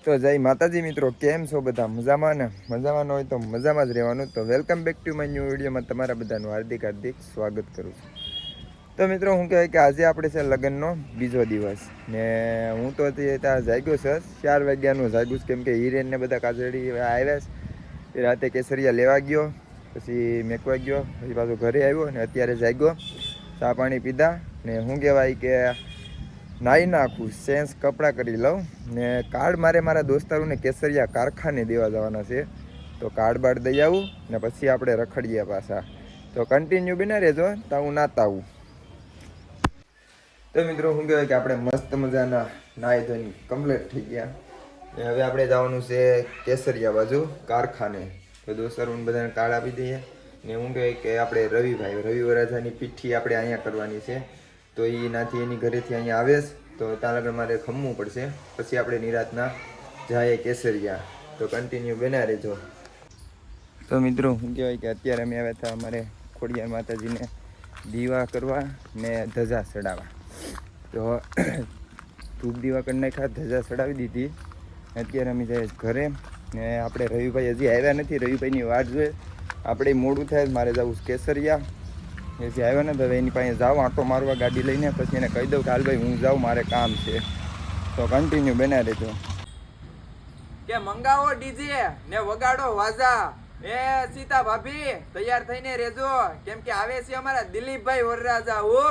તો જય માતાજી મિત્રો, કેમ છો બધા? મજામાં ને? મજામાં હોય તો મજામાં જ રહેવાનું. તો welcome back to my new વિડીયોમાં તમારા બધાનું હાર્દિક સ્વાગત કરું છું. તો મિત્રો હું કહેવાય કે આજે આપણે છે લગ્નનો બીજો દિવસ ને હું તો ત્યાં જાગ્યો છે 4 વાગ્યાનું જાગ્યું, કેમ કે હિરેનને બધા કાજળી આવ્યા છે. રાતે કેસરિયા લેવા ગયો, પછી મેકવા ગયો, પછી પાછો ઘરે આવ્યો ને અત્યારે જાગ્યો, ચા પાણી પીધા ને હું કહેવાય કે નાહી નાખું, સેન્સ કપડાં કરી લઉં ને કાર્ડ મારા દોસ્તારોને કેસરિયા કારખાને દેવા જવાના છે. તો કાર્ડ બાર્ડ દઈ આવું ને પછી આપણે રખડીએ પાછા. તો કન્ટિન્યુ બના રહેજો, તો હું નાતા આવું. તો મિત્રો શું કહેવાય કે આપણે મસ્ત મજાના નાહી ધોઈને કમ્પ્લીટ થઈ ગયા. હવે આપણે જવાનું છે કેસરિયા બાજુ કારખાને. તો દોસ્તારોને બધાને કાર્ડ આપી દઈએ ને હું કહેવાય કે આપણે રવિ વરાજાની પીઠી આપણે અહીંયા કરવાની છે. તો એ નાથી એની ઘરેથી અહીંયા આવે તો ત્યાં લગન મારે ખમવું પડશે, પછી આપણે નિરાતના જાય કેસરિયા. તો કન્ટિન્યુ બના રહેજો. તો મિત્રો શું કહેવાય કે અત્યારે અમે આવ્યા હતા અમારે ખોડિયાર માતાજીને દીવા કરવા ને ધજા ચડાવવા. તો ધૂપ દીવા કરી નાખ્યા, ધજા ચડાવી દીધી. અત્યારે અમે જઈએ ઘરે ને આપણે રવિભાઈ હજી આવ્યા નથી, રવિભાઈની વાટ જોઈએ. આપણે મોડું થાય, મારે જવું કેસરિયા. એ જે આવ્યો ને તો એની પાસે જાઉં આંટો મારવા ગાડી લઈને, પછી એને કહી દઉં કે હાલ ભાઈ હું જાઉં, મારે કામ છે. તો કન્ટિન્યુ બના રહેજો. કે મંગાવો ડીજે ને વગાડો વાજા. એ સીતા ભાભી તૈયાર થઈને રહેજો, કેમ કે આવે છે અમારા દિલીપભાઈ વરરાજા. હો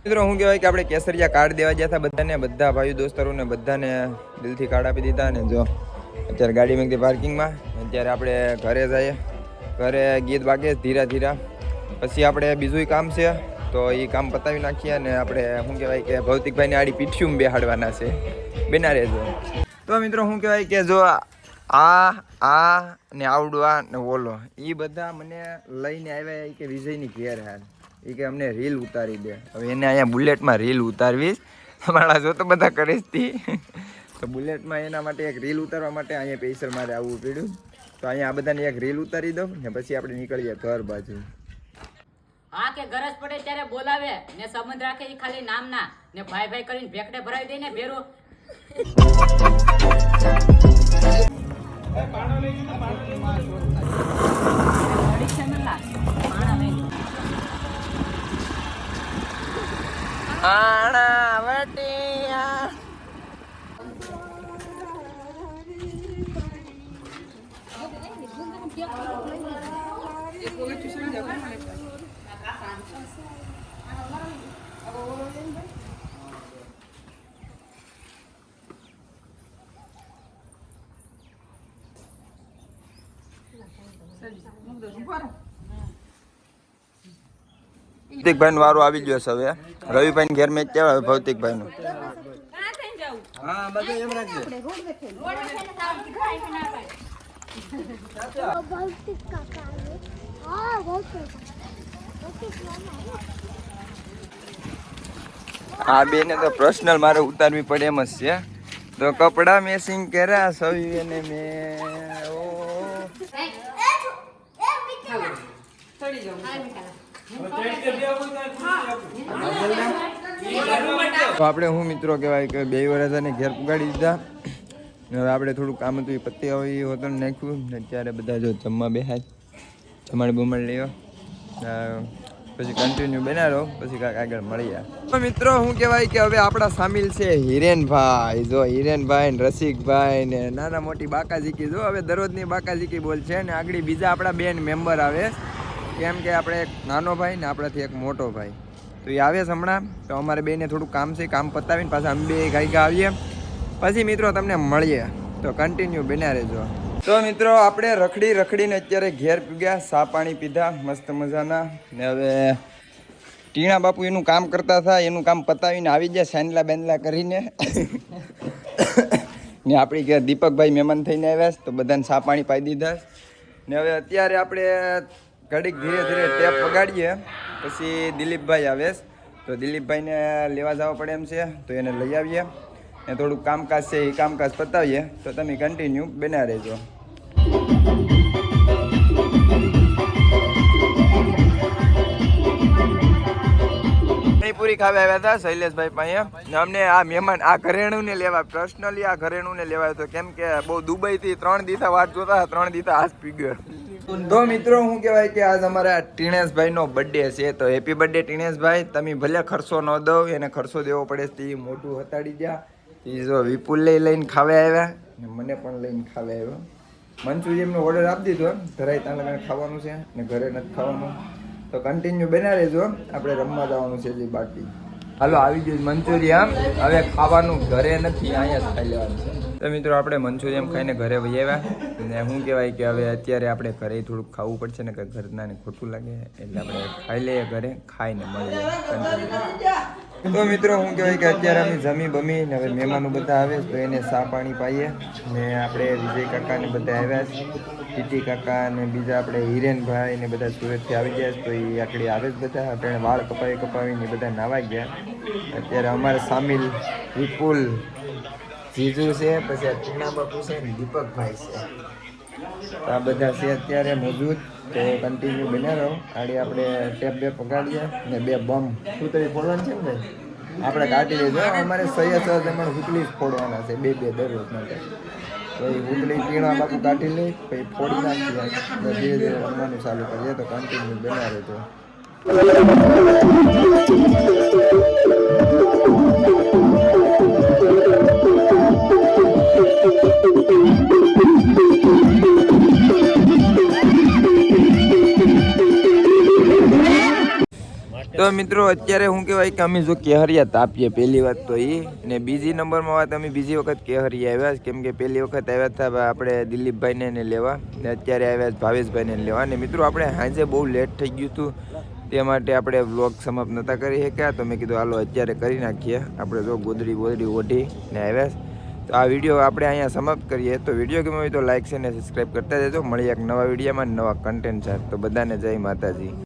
મિત્રો શું કહેવાય કે આપણે કેસરિયા કાર્ડ દેવા ગયા હતા બધાને, બધા ભાઈઓ દોસ્તારોને બધાને દિલથી કાર્ડ આપી દીધા. ને જો અત્યારે ગાડી મૂકી પાર્કિંગમાં. અત્યારે આપણે ઘરે જઈએ, ઘરે ગીત વાગે ધીરા ધીરા, પછી આપણે બીજું કામ છે તો એ કામ પતાવી નાખીએ. અને આપણે શું કહેવાય કે ભૌતિકભાઈને આડી પીઠ્યું બેહાડવાના છે, બેના રહેજો. તો મિત્રો શું કહેવાય કે જો આ ને આવડવા ને ઓલો એ બધા મને લઈને આવ્યા કે વિજયની ઘેર હાલ એ કે અમને રીલ ઉતારી દે. હવે એને અહીંયા બુલેટમાં રીલ ઉતારવીશ, તમારા જો તો બધા કરીશ તી. તો બુલેટમાં એના માટે એક રીલ ઉતારવા માટે અહીંયા સ્પેશિયલ મારે આવવું પડ્યું. તો અહીંયા આ બધાને એક રીલ ઉતારી દઉં ને પછી આપણે નીકળીએ ઘર બાજુ. હા કે ગરજ પડે ત્યારે બોલાવે ને સંબંધ રાખે એ ખાલી નામના ને ભાઈ ભાઈ કરીને ભેકડે ભરાવી દે ને ભેરો. ભૌતિકભાઈ નું વારું આવી ગયો છે. હવે રવિભાઈ ઘેર મેચ કેવા ભૌતિકભાઈ નું. આ બે ને તો પર્સનલ મારે ઉતારવી પડે એમ જ છે. તો કપડા મેસિંગ કર્યા સવી એને મેં. તો આપણે હું મિત્રો કહેવાય કે 2 વરસાને ઘેર પુગાડી દીધા. હવે આપણે થોડું કામ હતું એ પત્તી હોય હોતન નાખ્યું. અત્યારે બધા જો જમવા બેહાય, જમાડ બમાડ લેવો, પછી કન્ટિન્યુ બનાવો, પછી કાંઈક આગળ મળીએ. તો મિત્રો શું કહેવાય કે હવે આપણા સામેલ છે હિરેનભાઈ. જો હિરેનભાઈ ને રસિકભાઈ ને નાના મોટી બાકાજીકી. જો હવે દરરોજની બાકાજીકી બોલ છે ને આગળ બીજા આપણા બેન મેમ્બર આવે, કેમ કે આપણે એક નાનો ભાઈ ને આપણાથી એક મોટો ભાઈ. તો એ આવે છે હમણાં. તો અમારે બેને થોડું કામ છે, કામ પતાવીને પાછા અમે બે ગાયકા આવીએ, પછી મિત્રો તમને મળીએ. તો કન્ટિન્યુ બન્યા રહેજો. તો મિત્રો આપણે રખડીને અત્યારે ઘેર પૂગ્યા, ચા પાણી પીધા મસ્ત મજાના. ને હવે ટીણા બાપુ એનું કામ કરતા હતા, એનું કામ પતાવીને આવી ગયા સાંડલા બેંદલા કરીને. ને આપણી ઘેર દીપકભાઈ મહેમાન થઈને આવ્યા, તો બધાને ચા પાણી પાઈ દીધા. ને હવે અત્યારે આપણે ઘડીક ધીરે ધીરે ટેપ વગાડીએ, પછી દિલીપભાઈ આવે. તો દિલીપભાઈને લેવા જવા પડે એમ છે, તો એને લઈ આવીએ ને થોડુંક કામકાજ છે એ કામકાજ પતાવીએ. તો તમે કન્ટિન્યુ બના રહેજો. પાણીપુરી ખાવા આવ્યા હતા શૈલેષભાઈ પાસે ને અમને આ મહેમાન આ ઘરેણુંને લેવા પર્સનલી આ ઘરેણુંને લેવાયો હતો કેમ કે બહુ દુબઈથી 3 દિવસ વાત જોતા 3 દિવસ હાથ પી ગયો. તો મિત્રો શું કહેવાય કે આજ અમારા ટીણેશભાઈનો બર્થડે છે તો હેપી બર્થડે ટીણેશભાઈ. તમે ભલે ખર્ચો ન દો એને ખર્ચો દેવો પડે તે મોટું હતાડી ગયા. એ જો વિપુલ લઈને ખાવા આવ્યા ને મને પણ લઈને ખાવા આવ્યો. મંચુરિયનનો ઓર્ડર આપી દીધો ધરાઈ ત્યાં લગાને ખાવાનું છે ને ઘરે નથી ખાવાનું તો કન્ટિન્યુ બના રહેજો. આપણે રમવા જવાનું છે જે બાકી. હાલો આવી ગયું મંચુરિયન. હવે ખાવાનું ઘરે નથી અહીંયા જ ખાઈ લેવાનું છે. તો મિત્રો આપણે મંચુરિયન ખાઈને ઘરે વહી આવ્યા ને શું કહેવાય કે હવે અત્યારે આપણે ઘરે થોડુંક ખાવું પડશે ને કે ઘરનાને ખોટું લાગે એટલે આપણે ખાઈ લઈએ ઘરે ખાઈને મળીએ. તો મિત્રો શું કહેવાય કે અત્યારે અમે જમી બમી ને હવે મહેમાનો બધા આવે તો એને ચા પાણી પાઈએ ને આપણે વિજય કાકા ને બધા આવ્યા છે ટીટી કાકા ને બીજા આપણે હિરેનભાઈ ને બધા સુરતથી આવી ગયા તો એ આકડી આવે જ બધા આપણે વાળ કપાવીને બધા નાવા ગયા. અત્યારે અમારે સામિલ વિપુલ જીજુ છે પછી આ ટીના બાપુ છે ને દીપકભાઈ છે આ બધા છે અત્યારે મોજૂદ. તો કન્ટિન્યુ બન્યા રહો. આડી આપણે ટેપ બે પગાડીએ ને 2 બમ સુતળી ફોડવાની છે ને ભાઈ આપણે કાઢી લેજો. અમારે સહી જમણ હુતલી જ ફોડવાના છે 2 દરરોજ માટે. તો એ હુતલી ટીણા બાપુ કાઢી લઈ પછી ફોડી નાખીએ ધીરે ધીરે રમવાનું ચાલુ કરીએ. તો કન્ટિન્યુ બન્યા રહેજો. તો મિત્રો અત્યારે શું કહેવાય કે અમે જો કેહરિયા તાપીએ પહેલી વાત તો એ ને બીજી નંબરમાં વાત અમે બીજી વખત કેહરિયા આવ્યા કેમ કે પહેલી વખત આવ્યા હતા આપણે દિલીપભાઈને લેવા ને અત્યારે આવ્યા ભાવેશભાઈને લેવા. ને મિત્રો આપણે સાંજે બહુ લેટ થઈ ગયું હતું તે માટે આપણે વ્લોગ સમાપ્ત નહોતા કરી શક્યા તો મેં કીધું હાલો અત્યારે કરી નાખીએ. આપણે જો ગોદડી ઓઢી ને આવ્યા. તો આ વિડીયો આપણે અહીંયા સમાપ્ત કરીએ. તો વિડીયો ગમે હોય તો લાઈક છે ને સબસ્ક્રાઈબ કરતા જજો. મળીએ એક નવા વિડીયોમાં નવા કન્ટેન્ટ સાથે. તો બધાને જય માતાજી.